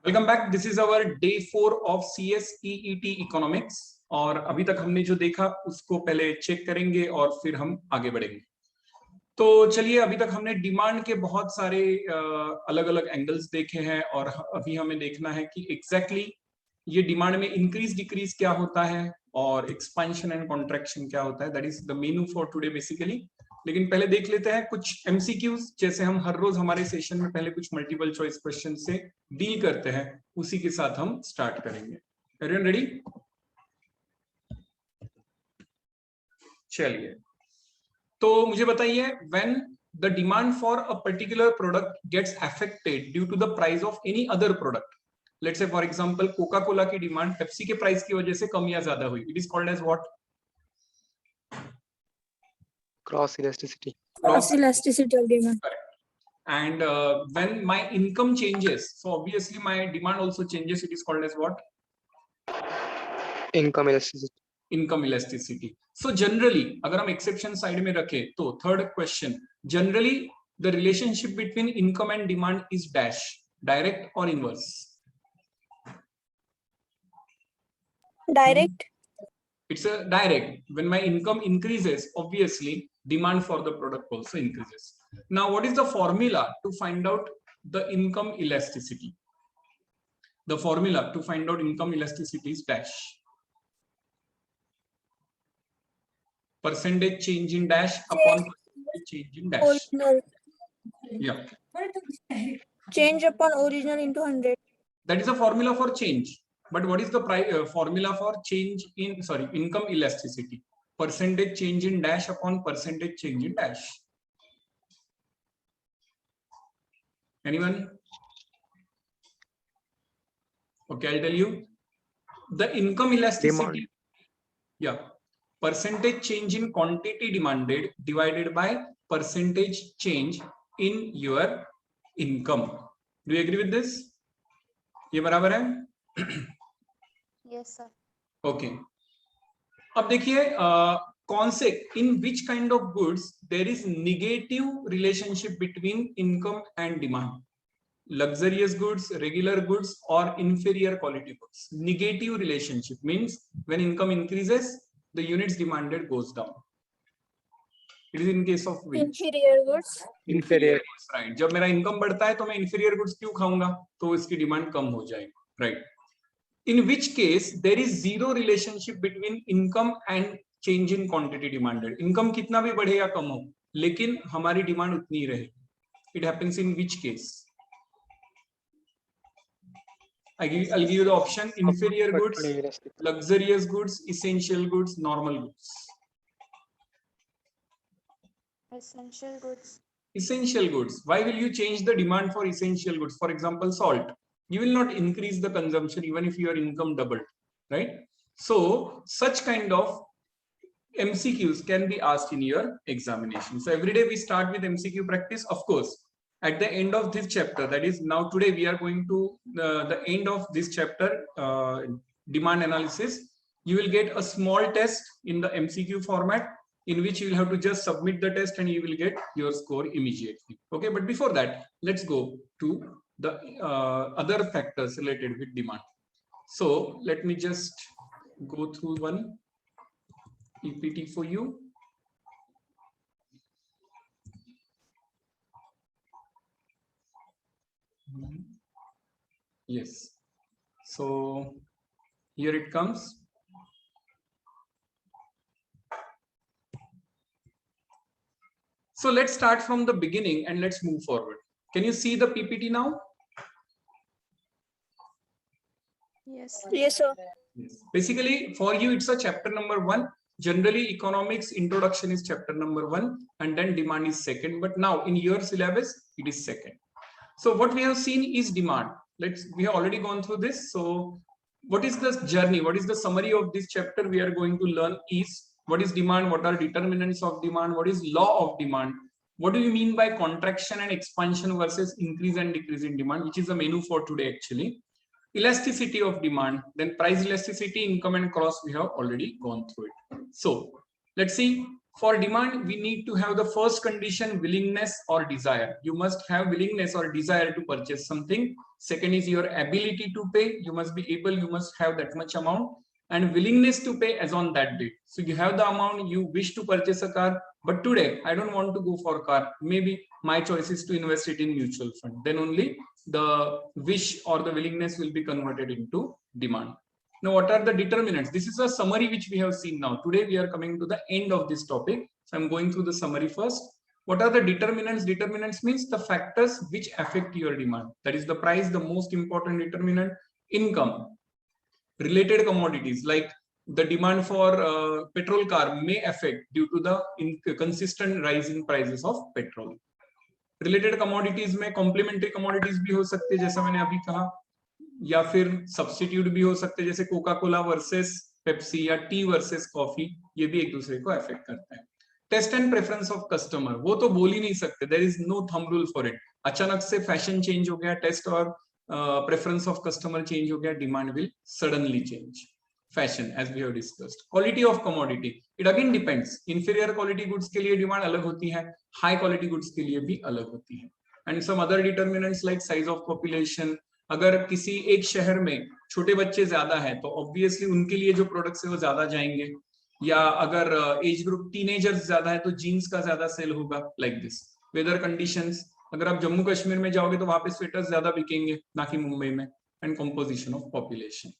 Welcome back. This is our day 4 of CSEET economics. और अभी तक हमने जो देखा उसको पहले चेक करेंगे और फिर हम आगे बढ़ेंगे। तो चलिए, अभी तक हमने डिमांड के बहुत सारे अलग अलग एंगल्स देखे हैं और अभी हमें देखना है कि एग्जैक्टली ये डिमांड में इंक्रीज डिक्रीज क्या होता है और एक्सपेंशन एंड कॉन्ट्रैक्शन क्या होता है। That is the menu for today basically. लेकिन पहले देख लेते हैं कुछ MCQs, जैसे हम हर रोज हमारे सेशन में पहले कुछ मल्टीपल चॉइस क्वेश्चन से डील करते हैं, उसी के साथ हम स्टार्ट करेंगे। Everyone ready? चलिए, तो मुझे बताइए, when the demand for a particular product gets affected due to the price of any other product. Let's say for example Coca Cola की डिमांड पेप्सी के प्राइस की वजह से कम या ज्यादा हुई, it is called as what? Cross elasticity. Cross elasticity of demand. Correct. And when my income changes, so obviously my demand also changes, it is called as what? Income elasticity. Income elasticity. So generally, अगर हम exception side में रखें तो third question, generally the relationship between income and demand is dash, direct or inverse? Direct. It's a direct. When my income increases, obviously demand for the product also increases. Now, what is the formula to find out the income elasticity? The formula to find out income elasticity is dash. Percentage change in dash upon percentage change in dash. Original. Yeah. Change upon original into 100. That is a formula for change. But what is the formula for change in, income elasticity? Percentage change in dash upon percentage change in dash. Anyone? Okay, I'll tell you. The income elasticity, Demand. yeah, percentage change in quantity demanded divided by percentage change in your income. Do you agree with this? ये बराबर है? Yes, sir. Okay. अब देखिए, कौन से, in which kind of goods there is negative relationship between income and demand? Luxurious goods, regular goods, or inferior quality goods? Negative relationship means when income increases, the units demanded goes down. It is in case of which? Inferior goods. Inferior. goods, right? जब मेरा income बढ़ता है तो मैं inferior goods क्यों खाऊंगा? तो इसकी डिमांड कम हो जाएगी, right? In which case there is zero relationship between income and change in quantity demanded. Income कितना भी बढ़े या कम हो, लेकिन हमारी डिमांड उतनी ही रहे. It happens in which case? I'll give you the option: inferior goods, luxurious goods, essential goods, normal goods. Essential goods. Essential goods. Why will you change the demand for essential goods? For example, salt. You will not increase the consumption even if your income doubled, right? So such kind of MCQs can be asked in your examination. So every day we start with MCQ practice. Of course, at the end of this chapter, that is now today we are going to the end of this chapter, demand analysis. You will get a small test in the MCQ format, in which you will have to just submit the test and you will get your score immediately. Okay, but before that, let's go to the other factors related with demand. So let me just go through one PPT for you. Yes, so here it comes. So let's start from the beginning and let's move forward. Can you see the PPT now? Yes. Yes, sir. Yes. Basically, for you, it's a chapter number 1. Generally, economics introduction is chapter number 1, and then demand is second. But now in your syllabus, it is second. So what we have seen is demand. We have already gone through this. So what is the journey? What is the summary of this chapter? We are going to learn is what is demand, what are determinants of demand, what is law of demand, what do you mean by contraction and expansion versus increase and decrease in demand, which is the menu for today actually. Elasticity of demand, then price elasticity, income and cross, we have already gone through it. So let's see For demand, we need to have the first condition, willingness or desire. You must have willingness or desire to purchase something. Second is your ability to pay. You must be able, you must have that much amount, and willingness to pay as on that date. So you have the amount, you wish to purchase a car, but today I don't want to go for a car. Maybe my choice is to invest it in mutual fund. Then only the wish or the willingness will be converted into demand. Now, what are the determinants? This is a summary which we have seen now. Today, we are coming to the end of this topic. So I'm going through the summary first. What are the determinants? Determinants means the factors which affect your demand. That is the price, the most important determinant, income, related commodities like the demand for petrol car may affect due to the consistent rise in prices of petrol. Related commodities में complementary commodities भी हो सकते हैं जैसा मैंने अभी कहा, या फिर सब्स्टिट्यूट भी हो सकते हैं जैसे कोका कोला वर्सेस पेप्सी या टी वर्सेस कॉफी, ये भी एक दूसरे को अफेक्ट करते हैं. Taste and preference of customer, वो तो बोल ही नहीं सकते, there is no thumb rule for it. अचानक से फैशन चेंज हो गया, टेस्ट और प्रेफरेंस ऑफ कस्टमर चेंज हो गया, demand will suddenly change. Fashion as we have discussed. Quality of commodity, it again depends. Inferior quality goods के लिए demand अलग होती है, हाई क्वालिटी गुड्स के लिए भी अलग होती है. And some other determinants like size of population. अगर किसी एक शहर में छोटे बच्चे ज्यादा है तो ऑब्वियसली उनके लिए जो प्रोडक्ट्स है वो ज्यादा जाएंगे, या अगर एज ग्रुप टीनेजर्स ज्यादा है तो जीन्स का ज्यादा सेल होगा, लाइक दिस. वेदर कंडीशंस, अगर आप जम्मू कश्मीर में जाओगे तो वहां पे स्वेटर्स ज्यादा बिकेंगे ना कि मुंबई में. And composition of population.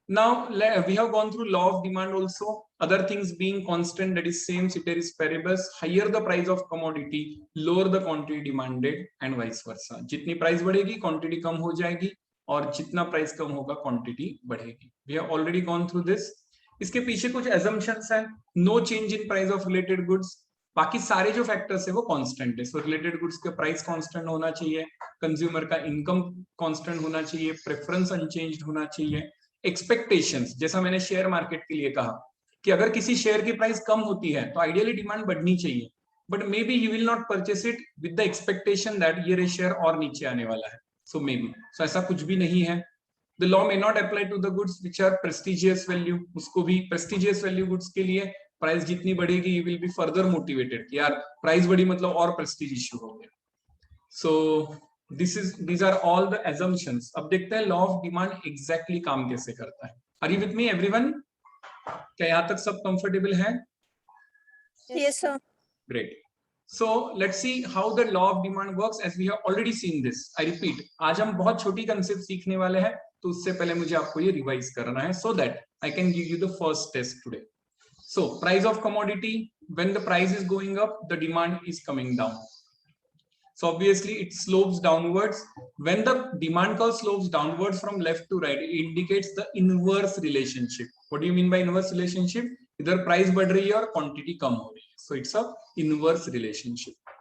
Now we have gone through law of demand also. Other things being constant, that is same ceteris paribus. Higher the price of commodity, lower the quantity demanded, and vice versa. जितनी price बढ़ेगी, quantity कम हो जाएगी, और जितना price कम होगा, quantity बढ़ेगी. We have already gone through this. इसके पीछे कुछ assumptions हैं. No change in price of related goods. बाकी सारे जो फैक्टर्स है वो कांस्टेंट है. सो रिलेटेड गुड्स का प्राइस कांस्टेंट होना चाहिए, कंज्यूमर का इनकम कांस्टेंट होना चाहिए, प्रेफरेंस अनचेंज्ड होना चाहिए. एक्सपेक्टेशंस, जैसा मैंने शेयर मार्केट के लिए कहा कि अगर किसी शेयर की प्राइस कम होती है तो आइडियली डिमांड बढ़नी चाहिए, but may be you will not purchase it with the expectation that ये शेयर और नीचे आने वाला है. सो मे बी, सो ऐसा कुछ भी नहीं है. The law may not apply to the goods which are prestigious value. उसको भी प्रेस्टिजियस वैल्यू गुड्स के लिए प्राइस जितनी बढ़ेगी you will be further motivated कि यार प्राइस बढ़ी मतलब और प्रेस्टीज इश्यू हो गया. सो these are all the assumptions. अब देखते हैं लॉ ऑफ डिमांड एग्जैक्टली काम कैसे करता है. Are you with me everyone? क्या यहाँ तक सब कंफर्टेबल है? Yes, sir. Great. So let's see how the law of demand works as we have already seen this. I repeat, आज हम बहुत छोटी कंसेप्ट सीखने वाले हैं, तो उससे पहले मुझे आपको ये रिवाइज करना है so that I can give you the first test today. So price of commodity, when the price is going up, the demand is coming down. So obviously it slopes downwards. When the demand curve slopes downwards from left to right, it indicates the inverse relationship. What do you mean by inverse relationship? Either price बढ़ रही है और quantity कम हो रही है. So it's a inverse relationship.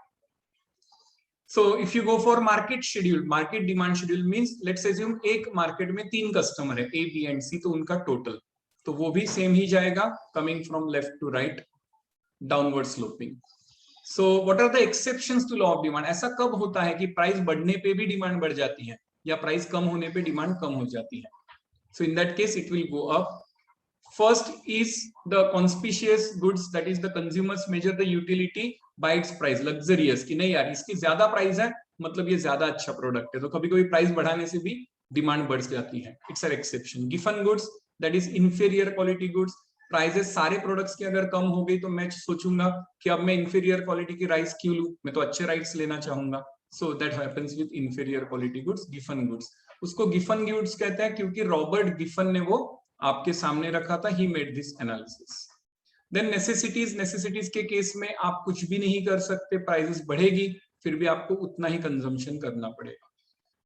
So if you go for market schedule, market demand schedule means let's assume एक market में 3 customer है A, B and C, तो उनका total तो वो भी same ही जाएगा, coming from left to right, downward sloping. So what are the exceptions to law of demand? ऐसा कब होता है कि प्राइस बढ़ने पे भी डिमांड बढ़ जाती है या प्राइस कम होने पे डिमांड कम हो जाती है? So in that case it will go up. First is the conspicuous goods, that is the consumers measure the utility by its price. Luxurious कि नहीं यार इसकी ज्यादा प्राइस है मतलब ये ज्यादा अच्छा प्रोडक्ट है, तो कभी कभी प्राइस बढ़ाने से भी डिमांड बढ़ जाती है. It's an exception. Giffen goods, that is inferior quality goods. Prices सारे प्रोडक्ट्स की अगर कम हो गई तो मैं सोचूंगा कि अब मैं इंफीरियर क्वालिटी की राइस क्यों लूं, मैं तो अच्छे राइस लेना चाहूंगा. So that happens with inferior quality goods, Giffen goods. उसको गिफन गुड्स कहते हैं क्योंकि रॉबर्ट गिफन ने वो आपके सामने रखा था, he made this analysis. Then necessities, necessities के केस में आप कुछ भी नहीं कर सकते, प्राइसेस बढ़ेगी फिर भी आपको उतना ही कंजम्पशन करना पड़ेगा.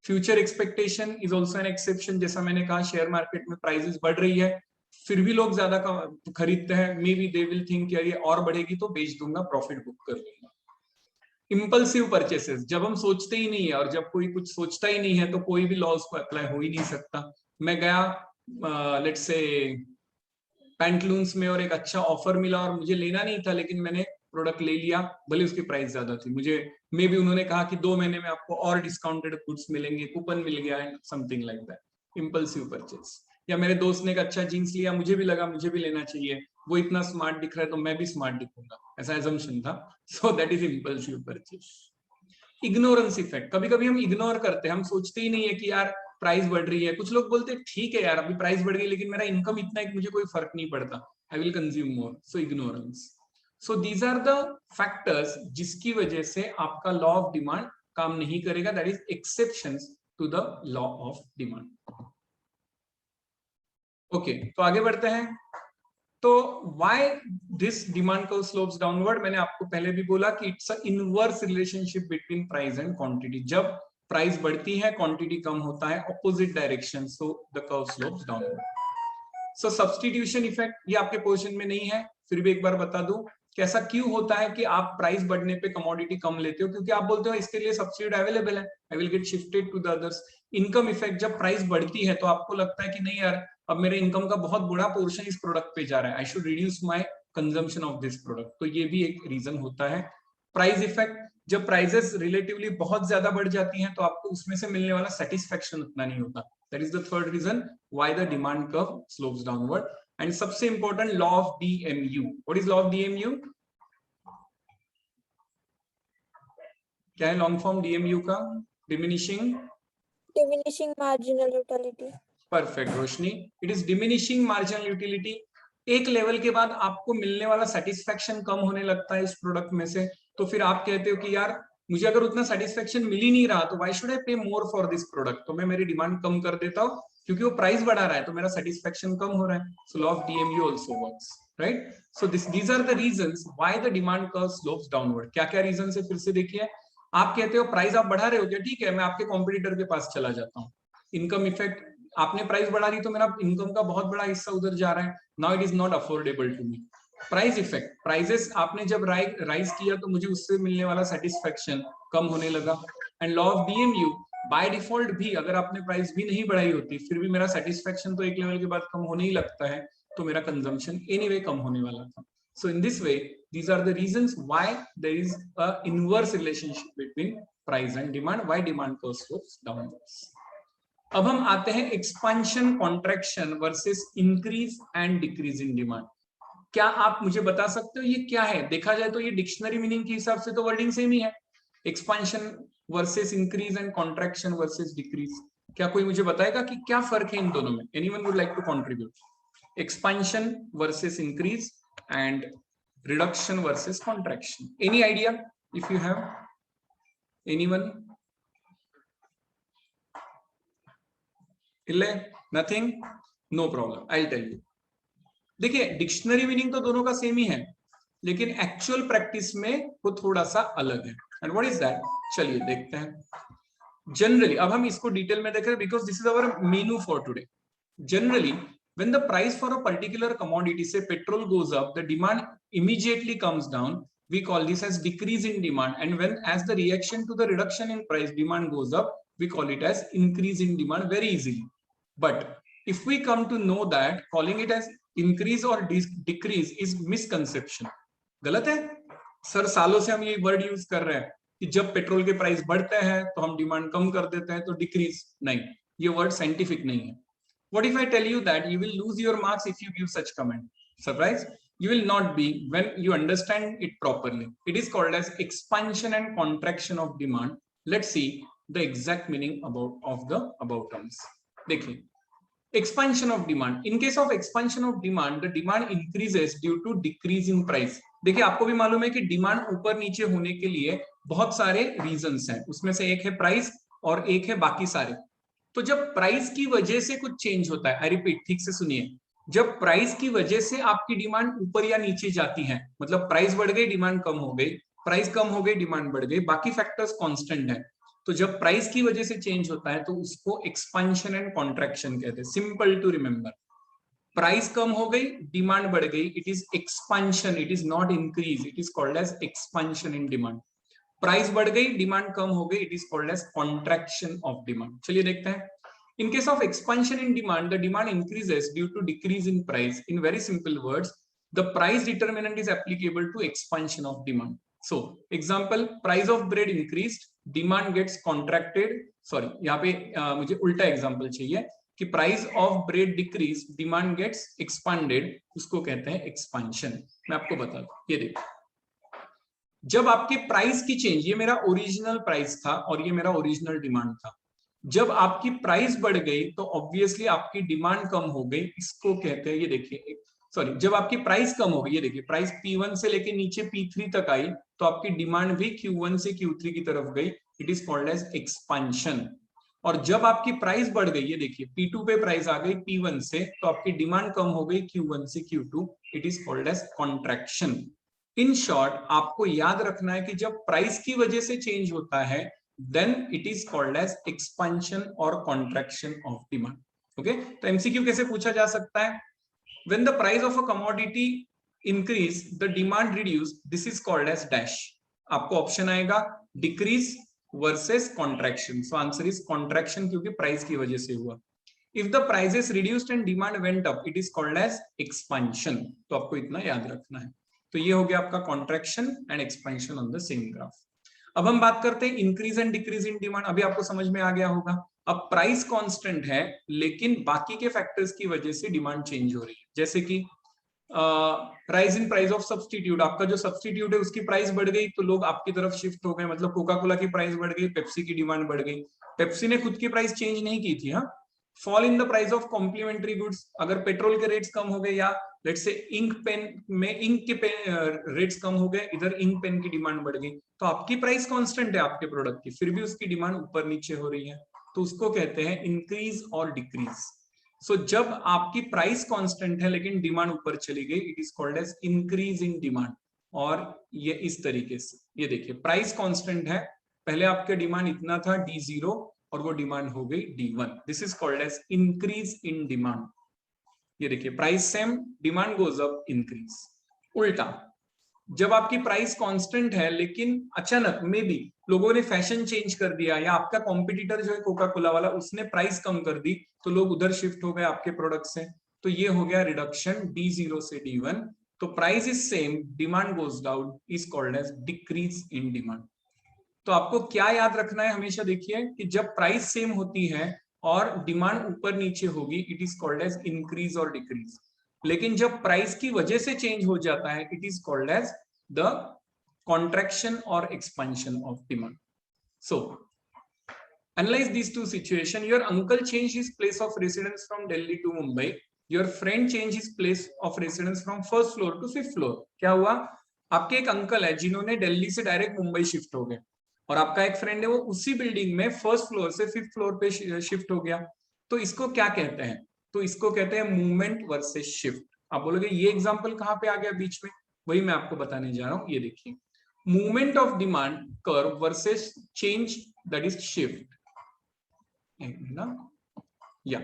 Future expectation is also an exception. जैसा मैंने कहा शेयर मार्केट में प्राइसेस बढ़ रही है फिर भी लोग ज्यादा खरीदते हैं, may be they will think ये और बढ़ेगी तो बेच दूंगा, प्रॉफिट बुक कर लूंगा. इंपल्सिव परचेसेस, जब हम सोचते ही नहीं है और जब कोई कुछ सोचता ही नहीं है तो कोई भी लॉ उसको अप्लाई हो ही नहीं सकता. मैं गया लेट्स से पैंटलून्स में और एक अच्छा ऑफर मिला और मुझे लेना नहीं था लेकिन मैंने प्रोडक्ट ले लिया, भले उसकी प्राइस ज्यादा थी. मुझे मे बी उन्होंने कहा कि 2 महीने में आपको और डिस्काउंटेड गुड्स मिलेंगे, कूपन मिल गया है, something like that. Impulsive purchase. या मेरे दोस्त ने एक अच्छा जीन्स लिया, मुझे भी लगा मुझे भी लेना चाहिए, वो इतना स्मार्ट दिख रहा है तो मैं भी स्मार्ट दिखूंगा, ऐसा एजम्पशन था. So that is impulsive purchase. Ignorance effect, कभी कभी हम इग्नोर करते हैं, हम सोचते ही नहीं है कि यार प्राइस बढ़ रही है. कुछ लोग बोलते हैं ठीक है यार अभी प्राइस बढ़ गई लेकिन मेरा इनकम इतना है कि मुझे कोई फर्क नहीं पड़ता, I will consume more. So ignorance. So these are the factors जिसकी वजह से आपका लॉ ऑफ डिमांड काम नहीं करेगा. That is exceptions to the law of demand. Okay, तो आगे बढ़ते हैं. तो why this demand curve slopes downward, मैंने आपको पहले भी बोला कि it's a inverse relationship between price and quantity. जब प्राइस बढ़ती है क्वांटिटी कम होता है, opposite direction. So the curve slopes downward. So substitution effect ये आपके पोर्शन में नहीं है, फिर भी एक बार बता दूं कि ऐसा क्यों होता है कि आप प्राइस बढ़ने पे कमोडिटी कम लेते हो, क्योंकि आप बोलते हो इसके लिए सब्स्टिट्यूट अवेलेबल है, I will get shifted to the others. Income effect, जब प्राइस बढ़ती है तो आपको लगता है कि नहीं यार अब मेरे इनकम का बहुत बड़ा पोर्शन इस प्रोडक्ट पे जा रहा है, I should reduce my consumption of this product. तो ये भी एक रीजन होता है. प्राइस इफेक्ट, जब प्राइसेस रिलेटिवली बहुत ज्यादा बढ़ जाती हैं तो आपको उसमें से मिलने वाला सेटिस्फेक्शन उतना नहीं होता. That is the third reason why the demand curve slopes downward. And सबसे important, law of DMU. What is law of DMU? क्या है लॉन्ग फॉर्म DMU का? Diminishing marginal utility. Perfect Roshni, it is diminishing marginal utility. एक level के बाद आपको मिलने वाला सेटिस्फेक्शन कम होने लगता है इस प्रोडक्ट में से, तो फिर आप कहते हो कि यार मुझे अगर उतना सेटिस्फेक्शन मिल ही नहीं रहा तो व्हाई शुड आई पे मोर फॉर दिस प्रोडक्ट. तो मैं मेरी डिमांड कम कर देता हूँ क्योंकि वो प्राइस बढ़ा रहा है तो मेरा सेटिस्फेक्शन कम हो रहा है. So law of DMU also works, right? So these are the reasons why the demand curve slopes downward. क्या क्या रीजन है फिर से देखिए. आप कहते हो प्राइस आप बढ़ा रहे हो क्या, ठीक है मैं आपके कॉम्पिटिटर के पास चला जाता हूँ. इनकम इफेक्ट, आपने प्राइस बढ़ा दी तो मेरा इनकम का बहुत बड़ा हिस्सा उधर जा रहा है, now it is not affordable to me. Price effect, prices आपने जब राइज किया तो मुझे उससे मिलने वाला सेटिस्फेक्शन कम होने लगा. And law of DMU, by default भी अगर आपने प्राइस भी नहीं बढ़ाई होती फिर भी मेरा सेटिस्फेक्शन तो एक लेवल के बाद कम होने ही लगता है, तो मेरा कंजम्पशन एनीवे कम होने वाला था. So in this way these are the reasons why there is a inverse relationship between price and demand, why demand curve slopes downwards. अब हम आते हैं expansion contraction versus increase and decrease in demand. क्या आप मुझे बता सकते हो ये क्या है? देखा जाए तो ये डिक्शनरी मीनिंग के हिसाब से तो वर्डिंग सेम ही है, expansion versus increase and contraction versus decrease. क्या कोई मुझे बताएगा कि क्या फर्क है इन दोनों में? Anyone would like to contribute? Expansion versus increase and reduction versus contraction. Any idea if you have? Anyone? Nothing? No problem, I'll tell you. देखिए डिक्शनरी मीनिंग तो दोनों का सेम ही है लेकिन एक्चुअल प्रैक्टिस में वो थोड़ा सा अलग है. And what is that? चलिए देखते हैं. जनरली अब हम इसको डिटेल में देख रहे हैं because this is our menu for today. Generally when the price for a particular commodity, say petrol, goes up, the demand immediately comes down. We call this as decrease in demand. And when as the reaction to the reduction in price, demand goes up, we call it as increase in demand very easily. But if we come to know that calling it as increase or decrease is misconception. गलत है sir, सालों से हम ये word use कर रहे हैं कि जब पेट्रोल के प्राइस बढ़ते हैं तो हम डिमांड कम कर देते हैं, तो डिक्रीज नहीं, ये वर्ड साइंटिफिक नहीं है. What if I tell you that you will lose your marks if you give such comment? Surprise? You will not be when you understand it properly. It is called as expansion and contraction of demand. Let's see the exact meaning of the above terms. देखिए, expansion of demand. In case of expansion of demand, the demand increases due to decrease in price. देखिए आपको भी मालूम है कि demand ऊपर नीचे होने के लिए बहुत सारे रीजंस हैं, उसमें से एक है प्राइस और एक है बाकी सारे. तो जब प्राइस की वजह से कुछ चेंज होता है, आई रिपीट ठीक से सुनिए, जब प्राइस की वजह से आपकी डिमांड ऊपर या नीचे जाती है, मतलब प्राइस बढ़ गई डिमांड कम हो गई, प्राइस कम हो गई डिमांड बढ़ गई, बाकी फैक्टर्स कांस्टेंट है, तो जब प्राइस की वजह से चेंज होता है तो उसको एक्सपेंशन एंड कॉन्ट्रैक्शन कहते हैं. सिंपल टू रिमेंबर, प्राइस कम हो गई डिमांड बढ़ गई, it is expansion, it is not increase, it is called as expansion in demand. Price बढ़ गई डिमांड कम हो गई, it is called as contraction of demand. चलिए देखते हैं. In case of expansion in demand, the demand increases due to decrease in price. In very simple words, the price determinant is applicable to expansion of demand. So, example, price of bread increased, demand gets contracted. Sorry, यहाँ पे मुझे उल्टा example चाहिए. कि price of bread decrease, demand gets expanded, उसको कहते हैं expansion. मैं आपको बता दूं, ये देखो, जब आपके प्राइस की चेंज, ये मेरा ओरिजिनल प्राइस था और ये मेरा ओरिजिनल डिमांड था, जब आपकी प्राइस बढ़ गई तो ऑब्वियसली आपकी डिमांड कम हो गई, इसको कहते हैं, ये देखिए सॉरी, जब आपकी प्राइस कम हो गई, ये देखिए प्राइस P1 से लेके नीचे P3 तक आई तो आपकी डिमांड भी Q1 से Q3 की तरफ गई, it is called as expansion. और जब आपकी प्राइस बढ़ गई, ये देखिए P2 पे प्राइस आ गई P1 से, तो आपकी डिमांड कम हो गई Q1 से Q2, it is called as contraction. In short आपको याद रखना है कि जब प्राइस की वजह से चेंज होता है then it is called as expansion or contraction of demand. Okay, तो MCQ कैसे पूछा जा सकता है? When the price of a commodity increase, the demand reduce, this is called as dash. आपको ऑप्शन आएगा decrease versus contraction. So answer is contraction क्योंकि price की वजह से हुआ. If the prices reduced and demand went up, it is called as expansion. तो आपको इतना याद रखना है. तो ये हो गया आपका contraction and expansion on the same graph. अब हम बात करते हैं increase and decrease in demand. अभी आपको समझ में आ गया होगा, अब प्राइस कांस्टेंट है लेकिन बाकी के फैक्टर्स की वजह से डिमांड चेंज हो रही है, जैसे कि rise in price of substitute, आपका जो सब्स्टिट्यूट है उसकी प्राइस बढ़ गई तो लोग आपकी तरफ शिफ्ट हो गए, मतलब कोका कोला की प्राइस बढ़ गई, पेप्सी की डिमांड बढ़ गई। पेप्सी ने खुद की प्राइस चेंज नहीं की थी। हाँ, fall in the price of complementary goods, अगर पेट्रोल के रेट्स कम हो गए या लेट्स से इंक पेन में इंक के रेट्स कम हो गए, इधर इंक पेन की डिमांड बढ़ गई, तो आपकी प्राइस कांस्टेंट है आपके प्रोडक्ट की, फिर भी उसकी डिमांड ऊपर नीचे हो रही है, तो उसको कहते हैं इंक्रीज और डिक्रीज। सो जब आपकी प्राइस कांस्टेंट है लेकिन डिमांड ऊपर चली गई, it is called as increase in demand. और ये इस तरीके से, ये देखिए प्राइस कांस्टेंट है, पहले आपके डिमांड इतना था D0 और वो डिमांड हो गई D1, this is called as increase in demand. ये देखिए price same, demand goes up, increase. उल्टा, जब आपकी प्राइस कांस्टेंट है लेकिन अचानक में भी लोगों ने फैशन चेंज कर दिया या आपका कॉम्पिटिटर जो है कोका कोला वाला उसने प्राइस कम कर दी तो लोग उधर शिफ्ट हो गए आपके प्रोडक्ट से, तो ये हो गया रिडक्शन D0 से D1। तो price is same, demand goes down, is called as decrease in demand. तो आपको क्या याद रखना है, हमेशा देखिए कि जब प्राइस सेम होती है और डिमांड ऊपर नीचे होगी, it is called as increase और डिक्रीज। लेकिन जब प्राइस की वजह से चेंज हो जाता है, it is called as the contraction और expansion of demand. So analyze these two situations. Your uncle changed his place of residence from Delhi to Mumbai. Your friend changed his place of residence from first floor to fifth floor. क्या हुआ, आपके एक uncle है जिन्होंने दिल्ली से direct Mumbai shift हो गए और आपका एक फ्रेंड है वो उसी बिल्डिंग में फर्स्ट फ्लोर से फिफ्थ फ्लोर पे शिफ्ट हो गया। तो इसको क्या कहते हैं, तो इसको कहते हैं मूवमेंट वर्सेस शिफ्ट। आप बोलोगे ये एग्जांपल कहाँ पे आ गया बीच में, वही मैं आपको बताने जा रहा हूँ। ये देखिए, movement of demand curve versus change, that is shift. या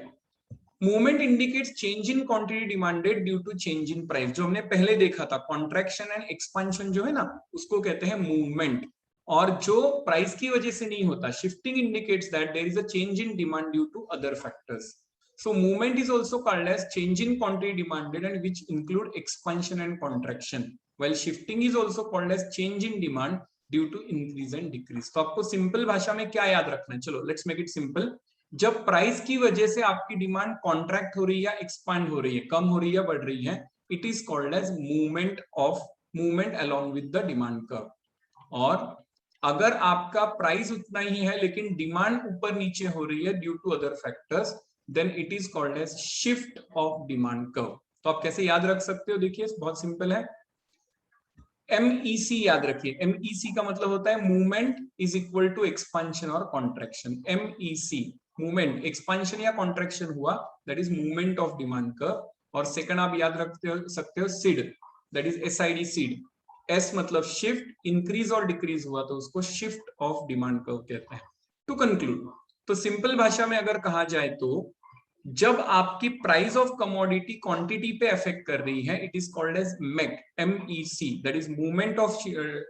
movement indicates change in quantity demanded due to change in price. जो हमने पहले देखा था कॉन्ट्रैक्शन एंड एक्सपेंशन जो है ना, उसको कहते हैं मूवमेंट, और जो प्राइस की वजह से नहीं होता, shifting indicates that there is a change in demand due to other factors. So movement is also called as change in quantity demanded and which include expansion and contraction, while shifting is also called as change in demand due to increase and decrease. तो आपको simple भाषा में क्या याद रखना है, चलो let's make it simple. जब प्राइस की वजह से आपकी डिमांड कॉन्ट्रैक्ट हो रही है या एक्सपांड हो रही है, कम हो रही है बढ़ रही है, it is called as movement along with the demand curve. और अगर आपका प्राइस उतना ही है लेकिन डिमांड ऊपर नीचे हो रही है due to other factors, then it is called as shift of demand curve. तो आप कैसे याद रख सकते हो, देखिए बहुत सिंपल है, MEC याद रखिए। MEC का मतलब होता है movement is equal to expansion और कॉन्ट्रैक्शन। MEC मूवमेंट, एक्सपेंशन या कॉन्ट्रैक्शन हुआ, that is movement of demand curve. और सेकंड आप याद रखते सकते हो SID, that is SID SID। S मतलब शिफ्ट, इंक्रीज और डिक्रीज हुआ तो उसको शिफ्ट ऑफ डिमांड कर्व कहते हैं। टू कंक्लूड, तो सिंपल भाषा में अगर कहा जाए तो जब आपकी प्राइस ऑफ कमोडिटी क्वांटिटी पे अफेक्ट कर रही है, it is called as MEC, MEC, that is movement of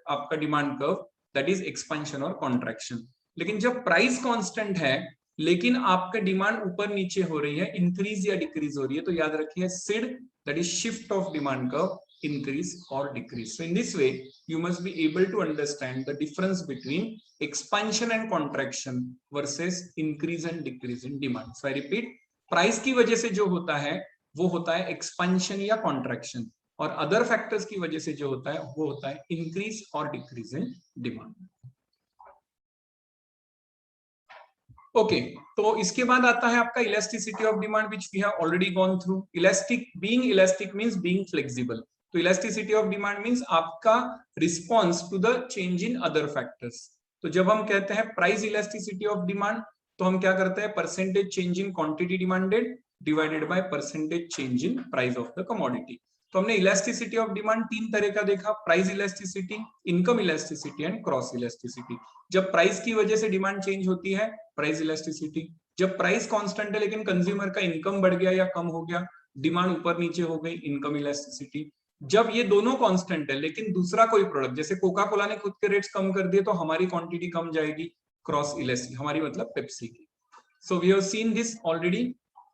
आपका demand curve, that is expansion और कॉन्ट्रैक्शन। लेकिन जब प्राइस कांस्टेंट है लेकिन आपका डिमांड ऊपर नीचे हो रही है, इंक्रीज या डिक्रीज हो रही है, तो याद रखिए SID, that is shift of demand curve, increase or decrease. So in this way you must be able to understand the difference between expansion and contraction versus increase and decrease in demand. So I repeat, price की वजह से जो होता है वो होता है expansion या कॉन्ट्रैक्शन, और अदर फैक्टर्स की वजह से जो होता है वो होता है इंक्रीज और डिक्रीज इन डिमांड। ओके, तो इसके बाद आता है आपका elasticity of demand, which we have already gone through. Elastic means being flexible. तो इलास्टिसिटी ऑफ डिमांड मींस आपका response to the change in other factors. तो जब हम कहते हैं प्राइस इलास्टिसिटी ऑफ डिमांड, तो हम क्या करते हैं, percentage change in quantity demanded divided by percentage change in price of the commodity. तो हमने इलास्टिसिटी ऑफ डिमांड तीन तरह का देखा, price elasticity, income elasticity and cross elasticity. जब प्राइस की वजह से डिमांड चेंज होती है, प्राइस इलास्टिसिटी। जब प्राइस कांस्टेंट है लेकिन कंज्यूमर का इनकम बढ़ गया या कम हो गया, डिमांड ऊपर नीचे हो गई, इनकम इलास्टिसिटी। जब ये दोनों कांस्टेंट है लेकिन दूसरा कोई प्रोडक्ट, जैसे कोका कोला ने खुद के रेट्स कम कर दिए तो हमारी क्वांटिटी कम जाएगी, क्रॉस इलास्टिसिटी, हमारी मतलब पेप्सी की। So we have seen this already,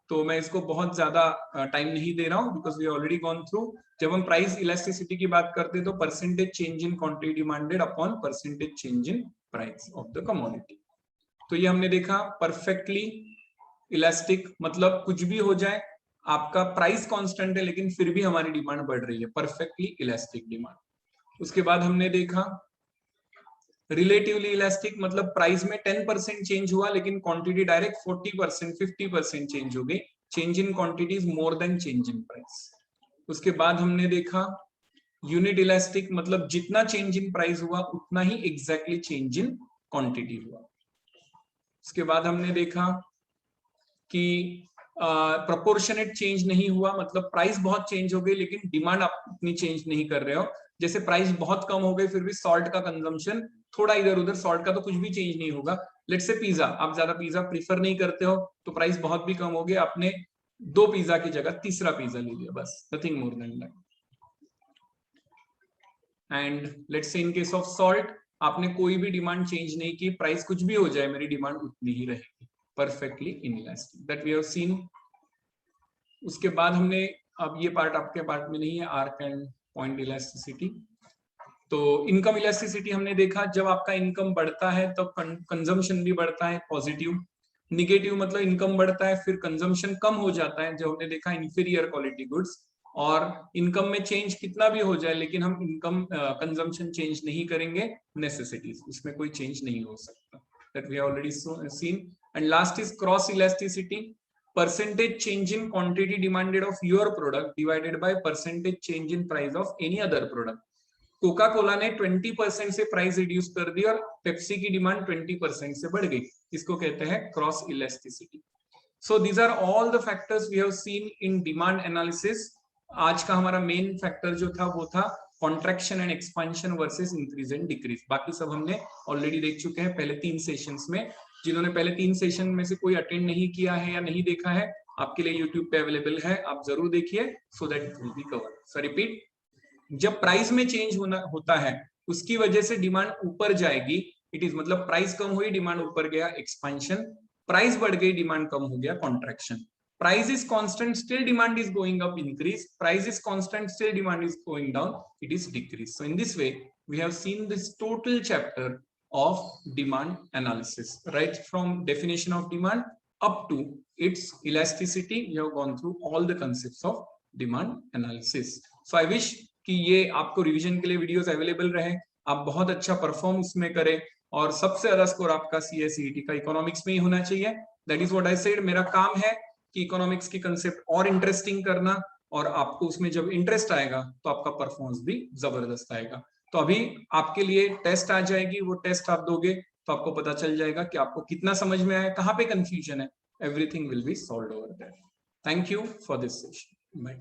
तो मैं इसको बहुत ज्यादा टाइम नहीं दे रहा हूं because we already gone through. जब हम प्राइस इलास्टिसिटी की बात करते हैं तो percentage change in quantity demanded upon percentage change in price of the commodity. तो ये हमने देखा परफेक्टली इलास्टिक, मतलब कुछ भी हो जाए, आपका प्राइस कांस्टेंट है लेकिन फिर भी हमारी डिमांड बढ़ रही है, परफेक्टली इलास्टिक डिमांड। उसके बाद हमने देखा रिलेटिवली इलास्टिक, मतलब प्राइस में 10% चेंज हुआ लेकिन क्वांटिटी डायरेक्ट 40% 50% चेंज हो गई, change in quantity is more than change in price. उसके बाद हमने देखा यूनिट इलास्टिक, मतलब जितना चेंज इन प्राइस हुआ उतना ही एग्जैक्टली चेंज इन क्वांटिटी हुआ। उसके बाद हमने देखा कि प्रोपोर्शनेट चेंज नहीं हुआ, मतलब प्राइस बहुत चेंज हो गई लेकिन डिमांड आप उतनी चेंज नहीं कर रहे हो। जैसे प्राइस बहुत कम हो गई फिर भी सॉल्ट का कंजम्पशन थोड़ा इधर उधर, सॉल्ट का तो कुछ भी चेंज नहीं होगा। लेट्स से पिज्जा, आप ज्यादा पिज्जा प्रीफर नहीं करते हो तो प्राइस बहुत भी कम हो गया, आपने 2 पिज्जा की जगह तीसरा पिज्जा ले लिया, बस, nothing more than that. And let's say in case of salt, आपने कोई भी डिमांड चेंज नहीं की, प्राइस कुछ भी हो जाए मेरी डिमांड उतनी ही रहेगी, perfectly inelastic, that we have seen. उसके बाद हमने, अब ये पार्ट आपके पार्ट में नहीं है, आर्क एंड पॉइंट इलास्टिसिटी। तो इनकम इलास्टिसिटी हमने देखा, जब आपका इनकम बढ़ता है तब कंजम्पशन भी बढ़ता है, पॉजिटिव। निगेटिव मतलब इनकम बढ़ता है फिर कंजम्पशन कम हो जाता है, जो हमने देखा इंफीरियर क्वालिटी गुड्स। और इनकम में चेंज कितना भी हो जाए लेकिन हम इनकम कंजम्पशन चेंज नहीं करेंगे, नेसेसिटीज उसमें कोई चेंज नहीं हो सकता, that we have already seen. And last is cross elasticity, percentage change in quantity demanded of your product divided by percentage change in price of any other product। Coca Cola ने 20% से price reduce कर दी और Pepsi की demand 20% से बढ़ गई, इसको कहते हैं cross elasticity. So these are all the factors we have seen in demand analysis. आज का हमारा मेन फैक्टर जो था वो था contraction and expansion versus increase and decrease. बाकी सब हमने ऑलरेडी देख चुके हैं पहले 3 सेशंस में। जिन्होंने पहले 3 सेशन में से कोई अटेंड नहीं किया है या नहीं देखा है, आपके लिए यूट्यूब पे अवेलेबल है, आप जरूर देखिए, so that it will be covered. So repeat, जब प्राइस में चेंज होता है उसकी वजह से डिमांड ऊपर जाएगी, इट इज मतलब प्राइस कम हुई डिमांड ऊपर गया, एक्सपेंशन। प्राइस बढ़ गई डिमांड कम हो गया, contraction. Price is constant, still demand is going up, increase. Price is constant, still demand is going down, it is decrease. So in this way, we have seen this total chapter of demand analysis, right from definition of demand up to its elasticity. We have gone through all the concepts of demand analysis. So I wish कि ये आपको revision के लिए videos available रहे, आप बहुत अच्छा perform इसमें करें और सबसे ज्यादा स्कोर आपका CA/CET का इकोनॉमिक्स में ही होना चाहिए। That is what I said. मेरा काम है कि इकोनॉमिक्स की कंसेप्ट और इंटरेस्टिंग करना, और आपको उसमें जब इंटरेस्ट आएगा तो आपका परफॉर्मेंस भी जबरदस्त आएगा। तो अभी आपके लिए टेस्ट आ जाएगी, वो टेस्ट आप दोगे तो आपको पता चल जाएगा कि आपको कितना समझ में आया, कहाँ पे कंफ्यूजन है, everything will be solved over there. Thank you for this session, bye.